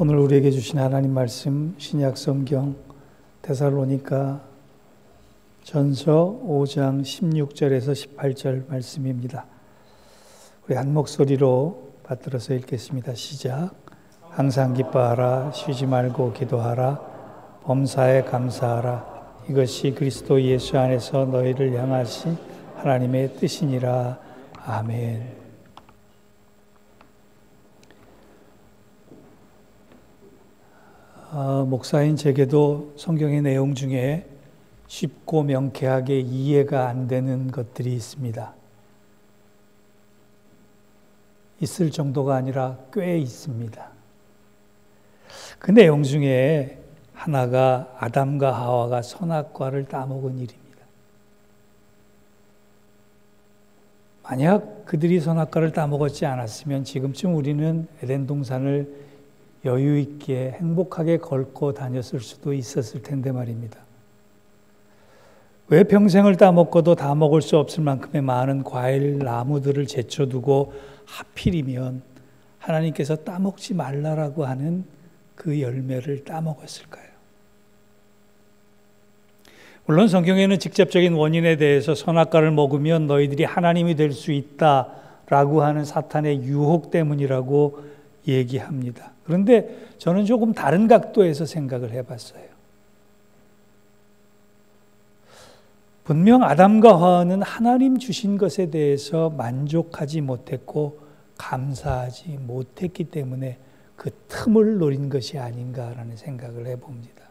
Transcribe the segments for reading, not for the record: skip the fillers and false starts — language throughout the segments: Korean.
오늘 우리에게 주신 하나님 말씀 신약 성경 데살로니가 전서 5장 16절에서 18절 말씀입니다. 우리 한 목소리로 받들어서 읽겠습니다. 시작. 항상 기뻐하라, 쉬지 말고 기도하라, 범사에 감사하라. 이것이 그리스도 예수 안에서 너희를 향하신 하나님의 뜻이니라. 아멘. 목사인 제게도 성경의 내용 중에 쉽고 명쾌하게 이해가 안 되는 것들이 있습니다. 있을 정도가 아니라 꽤 있습니다. 그 내용 중에 하나가 아담과 하와가 선악과를 따먹은 일입니다. 만약 그들이 선악과를 따먹었지 않았으면 지금쯤 우리는 에덴 동산을 여유 있게 행복하게 걸고 다녔을 수도 있었을 텐데 말입니다. 왜 평생을 따먹고도 다 먹을 수 없을 만큼의 많은 과일 나무들을 제쳐두고 하필이면 하나님께서 따먹지 말라라고 하는 그 열매를 따먹었을까요? 물론 성경에는 직접적인 원인에 대해서 선악과를 먹으면 너희들이 하나님이 될 수 있다라고 하는 사탄의 유혹 때문이라고 얘기합니다. 그런데 저는 조금 다른 각도에서 생각을 해봤어요. 분명 아담과 하와는 하나님 주신 것에 대해서 만족하지 못했고 감사하지 못했기 때문에 그 틈을 노린 것이 아닌가라는 생각을 해봅니다.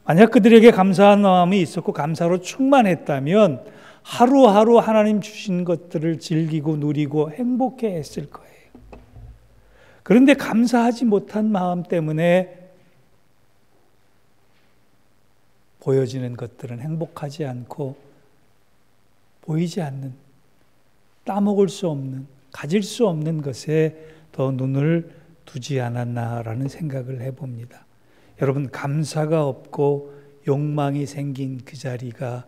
만약 그들에게 감사한 마음이 있었고 감사로 충만했다면 하루하루 하나님 주신 것들을 즐기고 누리고 행복해 했을 거예요. 그런데 감사하지 못한 마음 때문에 보여지는 것들은 행복하지 않고 보이지 않는, 따먹을 수 없는, 가질 수 없는 것에 더 눈을 두지 않았나라는 생각을 해봅니다. 여러분, 감사가 없고 욕망이 생긴 그 자리가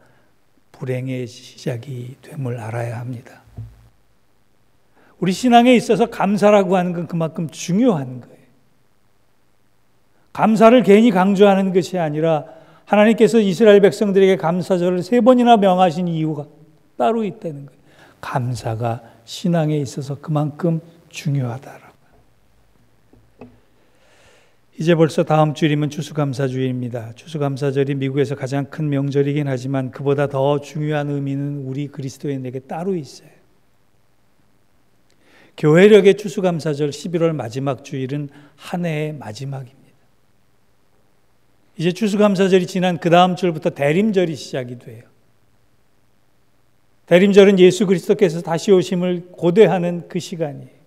불행의 시작이 됨을 알아야 합니다. 우리 신앙에 있어서 감사라고 하는 건 그만큼 중요한 거예요. 감사를 괜히 강조하는 것이 아니라 하나님께서 이스라엘 백성들에게 감사절을 3번이나 명하신 이유가 따로 있다는 거예요. 감사가 신앙에 있어서 그만큼 중요하다라고. 이제 벌써 다음 주일이면 추수감사주일입니다. 추수감사절이 미국에서 가장 큰 명절이긴 하지만 그보다 더 중요한 의미는 우리 그리스도인에게 따로 있어요. 교회력의 추수감사절 11월 마지막 주일은 한 해의 마지막입니다. 이제 추수감사절이 지난 그 다음 주일부터 대림절이 시작이 돼요. 대림절은 예수 그리스도께서 다시 오심을 고대하는 그 시간이에요.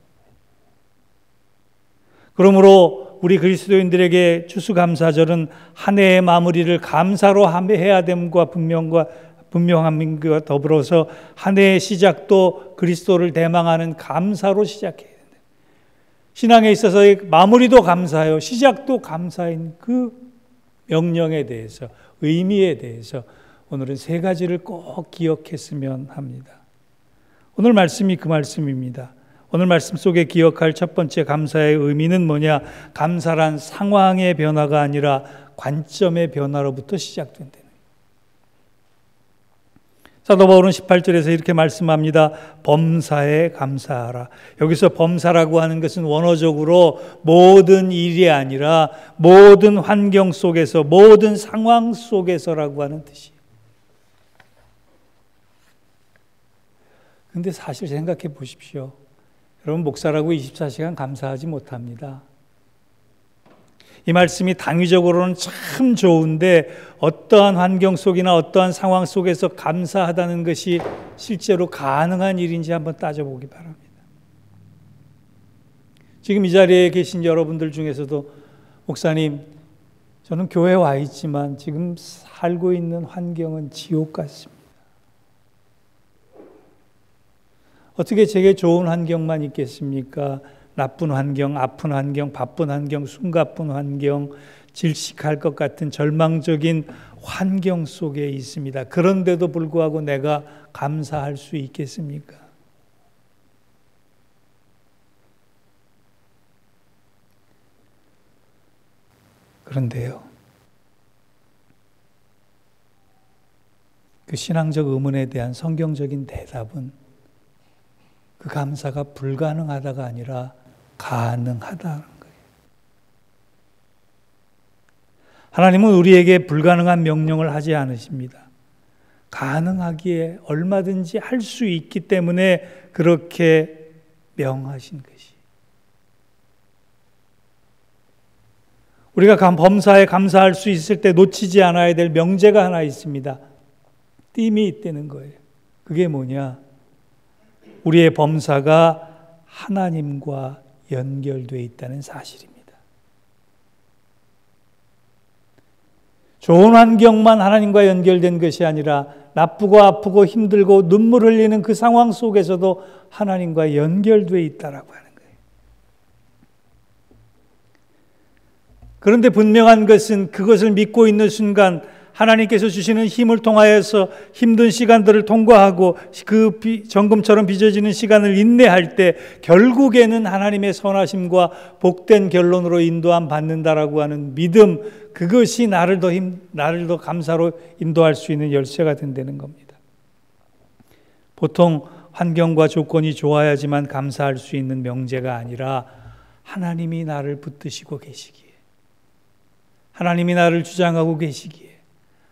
그러므로 우리 그리스도인들에게 추수감사절은 한 해의 마무리를 감사로 해야 됨과 분명함과 더불어서 한 해의 시작도 그리스도를 대망하는 감사로 시작해야 된다. 신앙에 있어서의 마무리도 감사요, 시작도 감사인 그 명령에 대해서, 의미에 대해서 오늘은 3가지를 꼭 기억했으면 합니다. 오늘 말씀이 그 말씀입니다. 오늘 말씀 속에 기억할 첫 번째 감사의 의미는 뭐냐? 감사란 상황의 변화가 아니라 관점의 변화로부터 시작된다는 거예요. 사도 바울은 18절에서 이렇게 말씀합니다. 범사에 감사하라. 여기서 범사라고 하는 것은 원어적으로 모든 일이 아니라 모든 환경 속에서, 모든 상황 속에서라고 하는 뜻이에요. 그런데 사실 생각해 보십시오. 여러분, 목사라고 24시간 감사하지 못합니다. 이 말씀이 당위적으로는 참 좋은데 어떠한 환경 속이나 어떠한 상황 속에서 감사하다는 것이 실제로 가능한 일인지 한번 따져보기 바랍니다. 지금 이 자리에 계신 여러분들 중에서도 목사님, 저는 교회에 와 있지만 지금 살고 있는 환경은 지옥 같습니다. 어떻게 제게 좋은 환경만 있겠습니까? 나쁜 환경, 아픈 환경, 바쁜 환경, 숨가쁜 환경, 질식할 것 같은 절망적인 환경 속에 있습니다. 그런데도 불구하고 내가 감사할 수 있겠습니까? 그런데요, 그 신앙적 의문에 대한 성경적인 대답은 그 감사가 불가능하다가 아니라 가능하다는 거예요. 하나님은 우리에게 불가능한 명령을 하지 않으십니다. 가능하기에 얼마든지 할 수 있기 때문에 그렇게 명하신 것이. 우리가 범사에 감사할 수 있을 때 놓치지 않아야 될 명제가 하나 있습니다. 띠이 있다는 거예요. 그게 뭐냐? 우리의 범사가 하나님과 연결되어 있다는 사실입니다. 좋은 환경만 하나님과 연결된 것이 아니라 나쁘고 아프고 힘들고 눈물 흘리는 그 상황 속에서도 하나님과 연결되어 있다라고 하는 거예요. 그런데 분명한 것은 그것을 믿고 있는 순간 하나님께서 주시는 힘을 통하여서 힘든 시간들을 통과하고 그 정금처럼 빚어지는 시간을 인내할 때 결국에는 하나님의 선하심과 복된 결론으로 인도함 받는다라고 하는 믿음, 그것이 나를 더 감사로 인도할 수 있는 열쇠가 된다는 겁니다. 보통 환경과 조건이 좋아야지만 감사할 수 있는 명제가 아니라 하나님이 나를 붙드시고 계시기에, 하나님이 나를 주장하고 계시기에,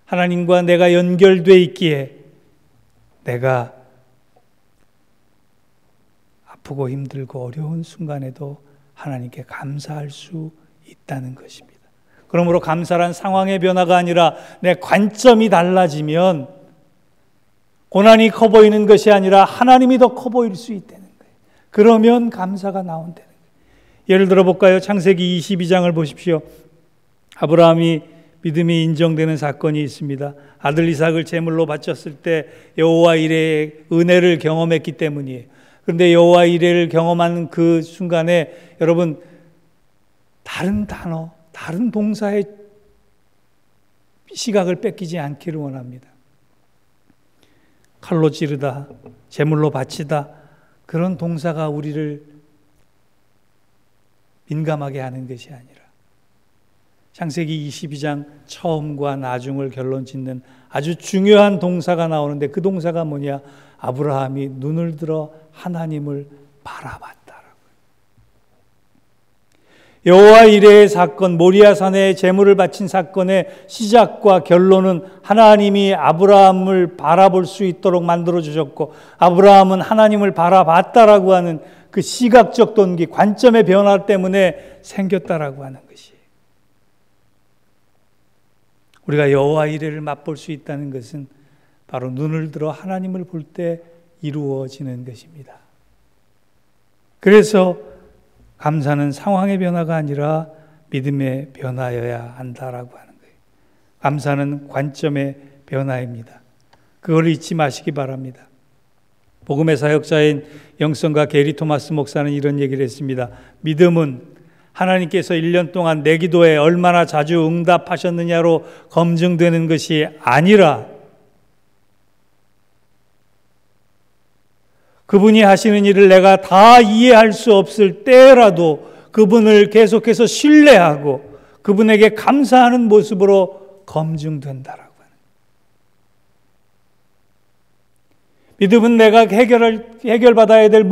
하나님과 내가 연결되어 있기에 내가 아프고 힘들고 어려운 순간에도 하나님께 감사할 수 있다는 것입니다. 그러므로 감사란 상황의 변화가 아니라 내 관점이 달라지면 고난이 커 보이는 것이 아니라 하나님이 더 커 보일 수 있다는 거예요. 그러면 감사가 나온다는 거예요. 예를 들어 볼까요? 창세기 22장을 보십시오. 아브라함이 믿음이 인정되는 사건이 있습니다. 아들 이삭을 제물로 바쳤을 때 여호와 이레의 은혜를 경험했기 때문이에요. 그런데 여호와 이레를 경험하는 그 순간에 여러분, 다른 단어, 다른 동사의 시각을 뺏기지 않기를 원합니다. 칼로 찌르다, 제물로 바치다, 그런 동사가 우리를 민감하게 하는 것이 아니라 창세기 22장 처음과 나중을 결론 짓는 아주 중요한 동사가 나오는데 그 동사가 뭐냐? 아브라함이 눈을 들어 하나님을 바라봤다라고요. 여호와 이레의 사건, 모리아산에 제물을 바친 사건의 시작과 결론은 하나님이 아브라함을 바라볼 수 있도록 만들어 주셨고, 아브라함은 하나님을 바라봤다라고 하는 그 시각적 동기, 관점의 변화 때문에 생겼다라고 하는 것이. 우리가 여호와 이레를 맛볼 수 있다는 것은 바로 눈을 들어 하나님을 볼 때 이루어지는 것입니다. 그래서 감사는 상황의 변화가 아니라 믿음의 변화여야 한다라고 하는 거예요. 감사는 관점의 변화입니다. 그걸 잊지 마시기 바랍니다. 복음의 사역자인 영성과 게리 토마스 목사는 이런 얘기를 했습니다. 믿음은 하나님께서 1년 동안 내 기도에 얼마나 자주 응답하셨느냐로 검증되는 것이 아니라 그분이 하시는 일을 내가 다 이해할 수 없을 때라도 그분을 계속해서 신뢰하고 그분에게 감사하는 모습으로 검증된다라고 하는. 믿음은 내가 해결받아야 될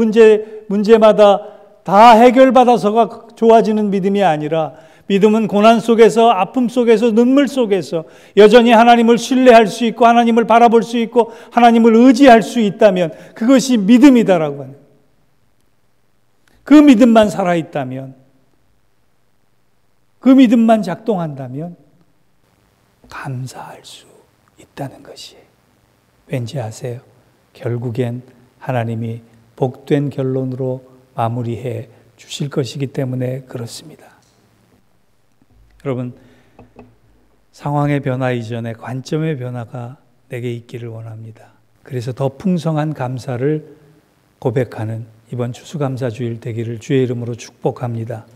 문제마다 다 해결받아서가 좋아지는 믿음이 아니라 믿음은 고난 속에서, 아픔 속에서, 눈물 속에서 여전히 하나님을 신뢰할 수 있고 하나님을 바라볼 수 있고 하나님을 의지할 수 있다면 그것이 믿음이다라고 하는. 그 믿음만 살아있다면, 그 믿음만 작동한다면 감사할 수 있다는 것이에요. 왠지 아세요? 결국엔 하나님이 복된 결론으로 마무리해 주실 것이기 때문에 그렇습니다. 여러분, 상황의 변화 이전에 관점의 변화가 내게 있기를 원합니다. 그래서 더 풍성한 감사를 고백하는 이번 추수감사주일 되기를 주의 이름으로 축복합니다.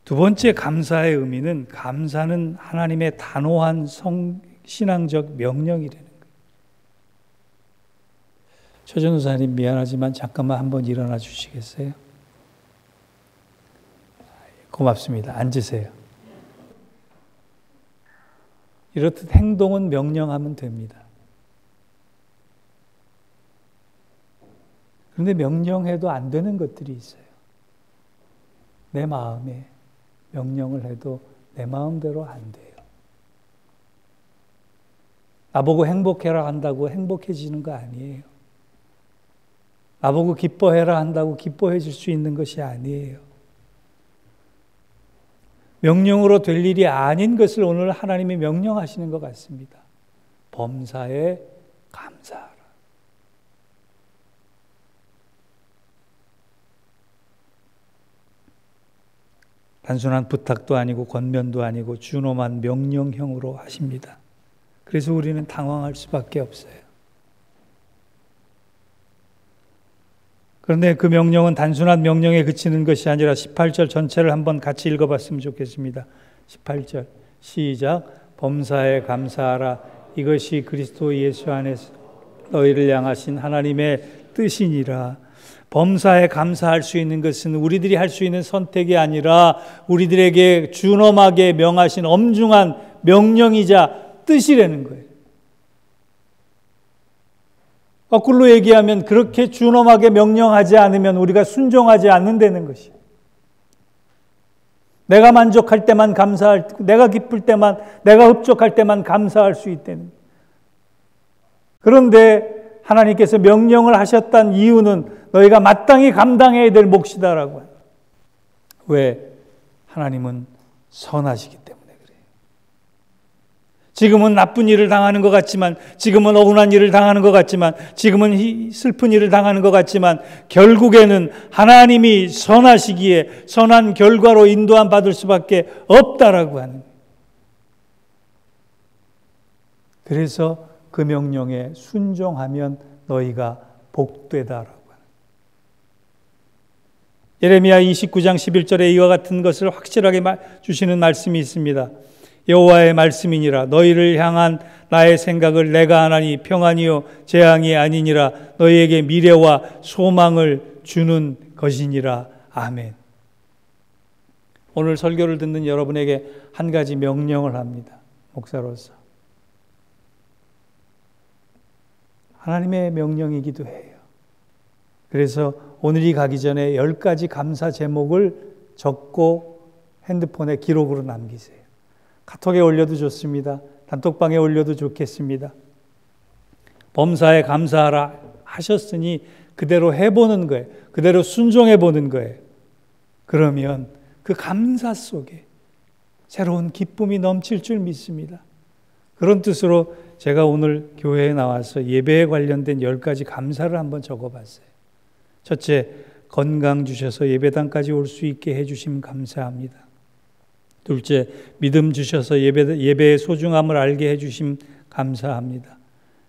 두 번째 감사의 의미는, 감사는 하나님의 단호한 신앙적 명령이라는 거예요. 최 전도사님 미안하지만 잠깐만 한번 일어나 주시겠어요? 고맙습니다. 앉으세요. 이렇듯 행동은 명령하면 됩니다. 그런데 명령해도 안 되는 것들이 있어요. 내 마음에 명령을 해도 내 마음대로 안 돼요. 나보고 행복해라 한다고 행복해지는 거 아니에요. 나보고 기뻐해라 한다고 기뻐해질 수 있는 것이 아니에요. 명령으로 될 일이 아닌 것을 오늘 하나님이 명령하시는 것 같습니다. 범사에 감사하라. 단순한 부탁도 아니고 권면도 아니고 준엄한 명령형으로 하십니다. 그래서 우리는 당황할 수밖에 없어요. 그런데 그 명령은 단순한 명령에 그치는 것이 아니라 18절 전체를 한번 같이 읽어봤으면 좋겠습니다. 18절 시작. 범사에 감사하라. 이것이 그리스도 예수 안에서 너희를 향하신 하나님의 뜻이니라. 범사에 감사할 수 있는 것은 우리들이 할 수 있는 선택이 아니라 우리들에게 준엄하게 명하신 엄중한 명령이자 뜻이라는 거예요. 거꾸로 얘기하면 그렇게 준엄하게 명령하지 않으면 우리가 순종하지 않는다는 것이. 내가 만족할 때만 내가 기쁠 때만, 내가 흡족할 때만 감사할 수 있다는. 그런데 하나님께서 명령을 하셨던 이유는 너희가 마땅히 감당해야 될 몫이다라고. 왜? 하나님은 선하시기 때문에 그래요. 지금은 나쁜 일을 당하는 것 같지만, 지금은 억울한 일을 당하는 것 같지만, 지금은 슬픈 일을 당하는 것 같지만 결국에는 하나님이 선하시기에 선한 결과로 인도함 받을 수밖에 없다라고 하는. 그래서 그 명령에 순종하면 너희가 복되다라고. 예레미야 29장 11절에 이와 같은 것을 확실하게 주시는 말씀이 있습니다. 여호와의 말씀이니라. 너희를 향한 나의 생각을 내가 하나니 평안이요 재앙이 아니니라. 너희에게 미래와 소망을 주는 것이니라. 아멘. 오늘 설교를 듣는 여러분에게 한 가지 명령을 합니다. 목사로서. 하나님의 명령이기도 해요. 그래서 오늘이 가기 전에 10가지 감사 제목을 적고 핸드폰에 기록으로 남기세요. 카톡에 올려도 좋습니다. 단톡방에 올려도 좋겠습니다. 범사에 감사하라 하셨으니 그대로 해보는 거예요. 그대로 순종해보는 거예요. 그러면 그 감사 속에 새로운 기쁨이 넘칠 줄 믿습니다. 그런 뜻으로 제가 오늘 교회에 나와서 예배에 관련된 10가지 감사를 한번 적어봤어요. 첫째, 건강 주셔서 예배당까지 올 수 있게 해주심 감사합니다. 둘째, 믿음 주셔서 예배의 소중함을 알게 해주심 감사합니다.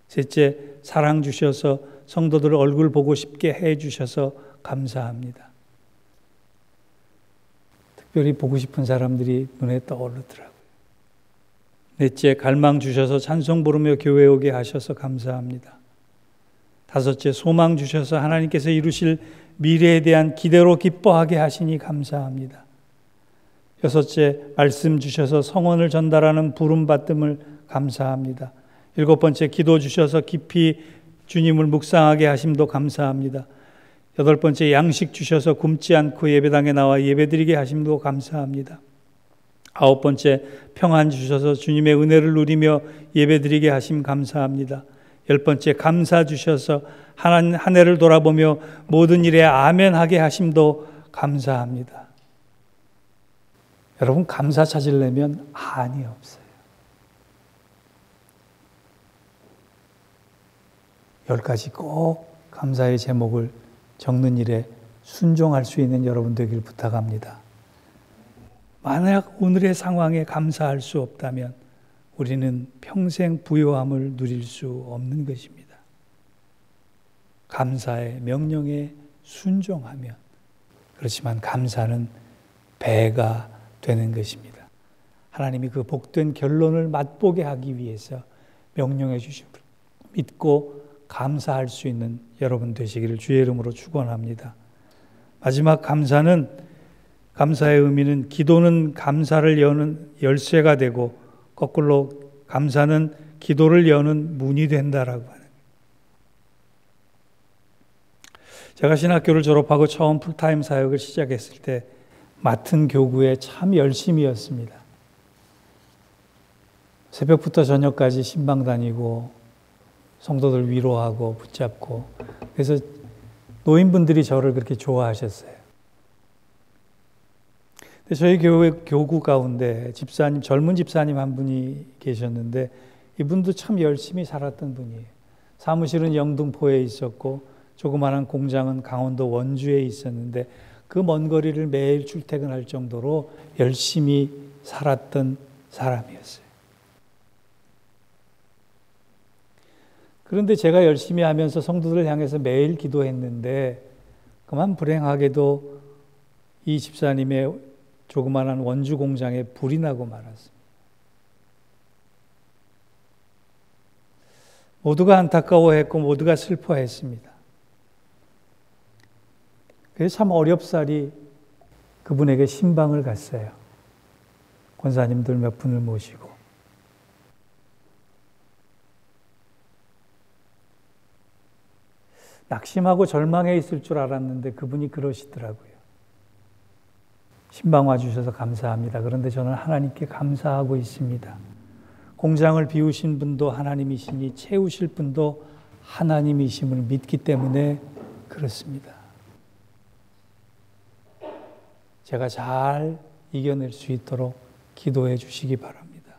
셋째, 사랑 주셔서 성도들 얼굴 보고 싶게 해주셔서 감사합니다. 특별히 보고 싶은 사람들이 눈에 떠오르더라고요. 넷째, 갈망 주셔서 찬송 부르며 교회 오게 하셔서 감사합니다. 다섯째, 소망 주셔서 하나님께서 이루실 미래에 대한 기대로 기뻐하게 하시니 감사합니다. 여섯째, 말씀 주셔서 성원을 전달하는 부름받음을 감사합니다. 일곱 번째, 기도 주셔서 깊이 주님을 묵상하게 하심도 감사합니다. 여덟 번째, 양식 주셔서 굶지 않고 예배당에 나와 예배드리게 하심도 감사합니다. 아홉 번째, 평안 주셔서 주님의 은혜를 누리며 예배드리게 하심 감사합니다. 열 번째, 감사 주셔서 한 해를 돌아보며 모든 일에 아멘하게 하심도 감사합니다. 여러분, 감사 찾으려면 한이 없어요. 10가지 꼭 감사의 제목을 적는 일에 순종할 수 있는 여러분 되길 부탁합니다. 만약 오늘의 상황에 감사할 수 없다면 우리는 평생 부요함을 누릴 수 없는 것입니다. 감사의 명령에 순종하면, 그렇지만 감사는 배가 되는 것입니다. 하나님이 그 복된 결론을 맛보게 하기 위해서 명령해 주심을 믿고 감사할 수 있는 여러분 되시기를 주의 이름으로 축원합니다. 마지막 감사의 의미는 기도는 감사를 여는 열쇠가 되고 거꾸로 감사는 기도를 여는 문이 된다라고 하는. 제가 신학교를 졸업하고 처음 풀타임 사역을 시작했을 때 맡은 교구에 참 열심이었습니다. 새벽부터 저녁까지 신방 다니고 성도들 위로하고 붙잡고, 그래서 노인분들이 저를 그렇게 좋아하셨어요. 근데 저희 교회 교구 가운데 집사님, 젊은 집사님 한 분이 계셨는데 이분도 참 열심히 살았던 분이에요. 사무실은 영등포에 있었고 조그마한 공장은 강원도 원주에 있었는데 그 먼 거리를 매일 출퇴근할 정도로 열심히 살았던 사람이었어요. 그런데 제가 열심히 하면서 성도들 향해서 매일 기도했는데 그만 불행하게도 이 집사님의 조그마한 원주 공장에 불이 나고 말았습니다. 모두가 안타까워했고 모두가 슬퍼했습니다. 그래서 참 어렵사리 그분에게 신방을 갔어요. 권사님들 몇 분을 모시고. 낙심하고 절망해 있을 줄 알았는데 그분이 그러시더라고요. 신방 와주셔서 감사합니다. 그런데 저는 하나님께 감사하고 있습니다. 공장을 비우신 분도 하나님이시니 채우실 분도 하나님이심을 믿기 때문에 그렇습니다. 제가 잘 이겨낼 수 있도록 기도해 주시기 바랍니다.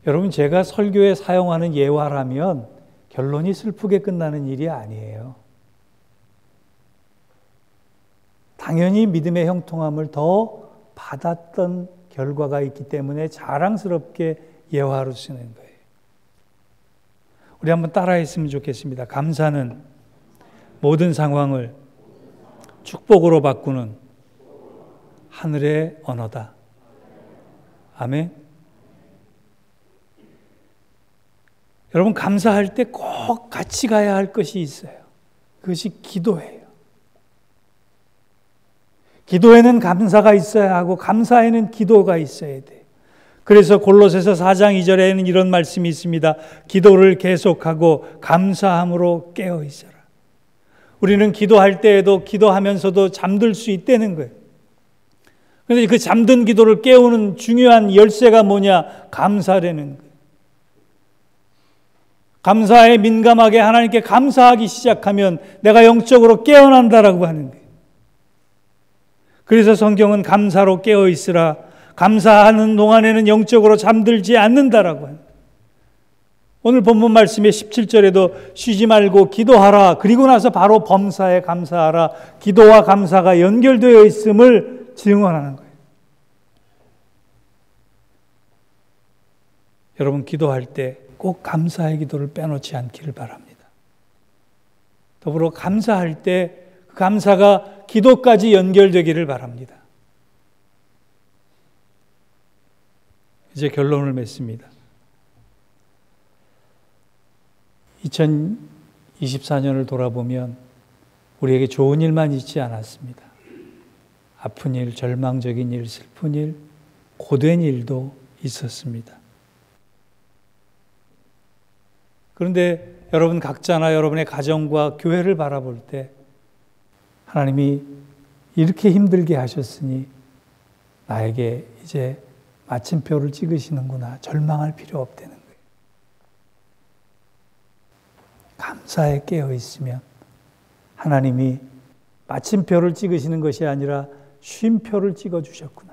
여러분, 제가 설교에 사용하는 예화라면 결론이 슬프게 끝나는 일이 아니에요. 당연히 믿음의 형통함을 더 받았던 결과가 있기 때문에 자랑스럽게 예화로 쓰는 거예요. 우리 한번 따라했으면 좋겠습니다. 감사는 모든 상황을 축복으로 바꾸는 하늘의 언어다. 아멘. 여러분, 감사할 때 꼭 같이 가야 할 것이 있어요. 그것이 기도예요. 기도에는 감사가 있어야 하고 감사에는 기도가 있어야 돼요. 그래서 골로새서 4장 2절에는 이런 말씀이 있습니다. 기도를 계속하고 감사함으로 깨어 있어라. 우리는 기도할 때에도 기도하면서도 잠들 수 있다는 거예요. 그런데 그 잠든 기도를 깨우는 중요한 열쇠가 뭐냐? 감사라는 거예요. 감사에 민감하게 하나님께 감사하기 시작하면 내가 영적으로 깨어난다라고 하는 거예요. 그래서 성경은 감사로 깨어 있으라, 감사하는 동안에는 영적으로 잠들지 않는다라고 합니다. 오늘 본문 말씀의 17절에도 쉬지 말고 기도하라, 그리고 나서 바로 범사에 감사하라, 기도와 감사가 연결되어 있음을 증언하는 거예요. 여러분, 기도할 때 꼭 감사의 기도를 빼놓지 않기를 바랍니다. 더불어 감사할 때 그 감사가 기도까지 연결되기를 바랍니다. 이제 결론을 맺습니다. 2024년을 돌아보면 우리에게 좋은 일만 있지 않았습니다. 아픈 일, 절망적인 일, 슬픈 일, 고된 일도 있었습니다. 그런데 여러분 각자나 여러분의 가정과 교회를 바라볼 때 하나님이 이렇게 힘들게 하셨으니 나에게 이제 마침표를 찍으시는구나, 절망할 필요 없다는 거예요. 감사에 깨어 있으면 하나님이 마침표를 찍으시는 것이 아니라 쉼표를 찍어주셨구나,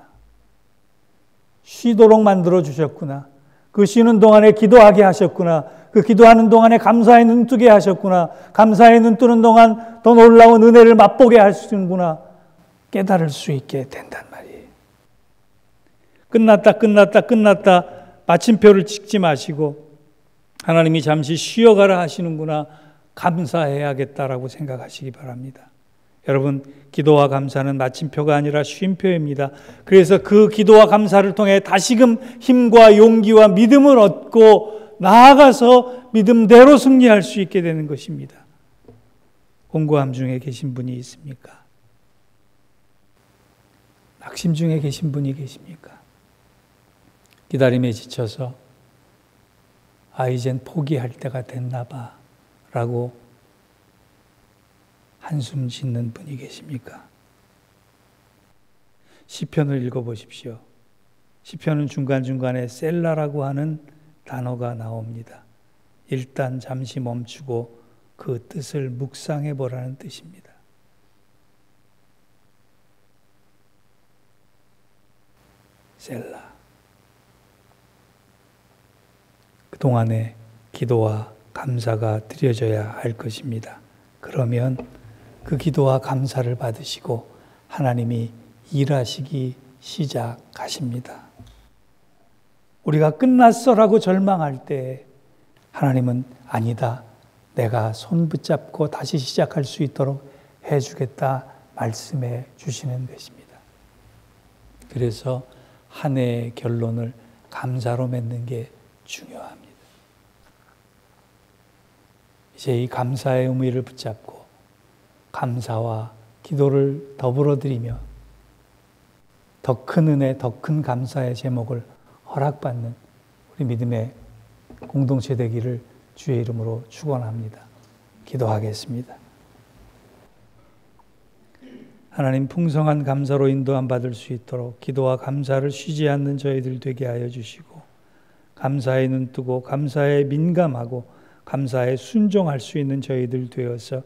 쉬도록 만들어 주셨구나, 그 쉬는 동안에 기도하게 하셨구나, 그 기도하는 동안에 감사에 눈뜨게 하셨구나, 감사에 눈뜨는 동안 더 놀라운 은혜를 맛보게 하시는구나 깨달을 수 있게 된단 말이에요. 끝났다 마침표를 찍지 마시고 하나님이 잠시 쉬어가라 하시는구나, 감사해야겠다라고 생각하시기 바랍니다. 여러분, 기도와 감사는 마침표가 아니라 쉼표입니다. 그래서 그 기도와 감사를 통해 다시금 힘과 용기와 믿음을 얻고 나아가서 믿음대로 승리할 수 있게 되는 것입니다. 공고함 중에 계신 분이 있습니까? 낙심 중에 계신 분이 계십니까? 기다림에 지쳐서 이젠 포기할 때가 됐나 봐 라고 한숨 짓는 분이 계십니까? 시편을 읽어보십시오. 시편은 중간중간에 셀라라고 하는 단어가 나옵니다. 일단 잠시 멈추고 그 뜻을 묵상해 보라는 뜻입니다. 셀라. 그동안에 기도와 감사가 드려져야 할 것입니다. 그러면 그 기도와 감사를 받으시고 하나님이 일하시기 시작하십니다. 우리가 끝났어라고 절망할 때 하나님은 아니다. 내가 손 붙잡고 다시 시작할 수 있도록 해주겠다 말씀해 주시는 것입니다. 그래서 한 해의 결론을 감사로 맺는 게 중요합니다. 이제 이 감사의 의미를 붙잡고 감사와 기도를 더불어 드리며 더 큰 은혜, 더 큰 감사의 제목을 허락받는 우리 믿음의 공동체 되기를 주의 이름으로 축원합니다. 기도하겠습니다. 하나님, 풍성한 감사로 인도함 받을 수 있도록 기도와 감사를 쉬지 않는 저희들 되게 하여 주시고 감사에 눈뜨고 감사에 민감하고 감사에 순종할 수 있는 저희들 되어서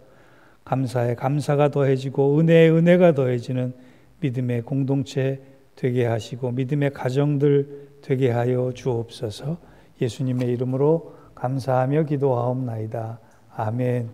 감사에 감사가 더해지고 은혜에 은혜가 더해지는 믿음의 공동체 되게 하시고 믿음의 가정들 되게 하여 주옵소서. 예수님의 이름으로 감사하며 기도하옵나이다. 아멘.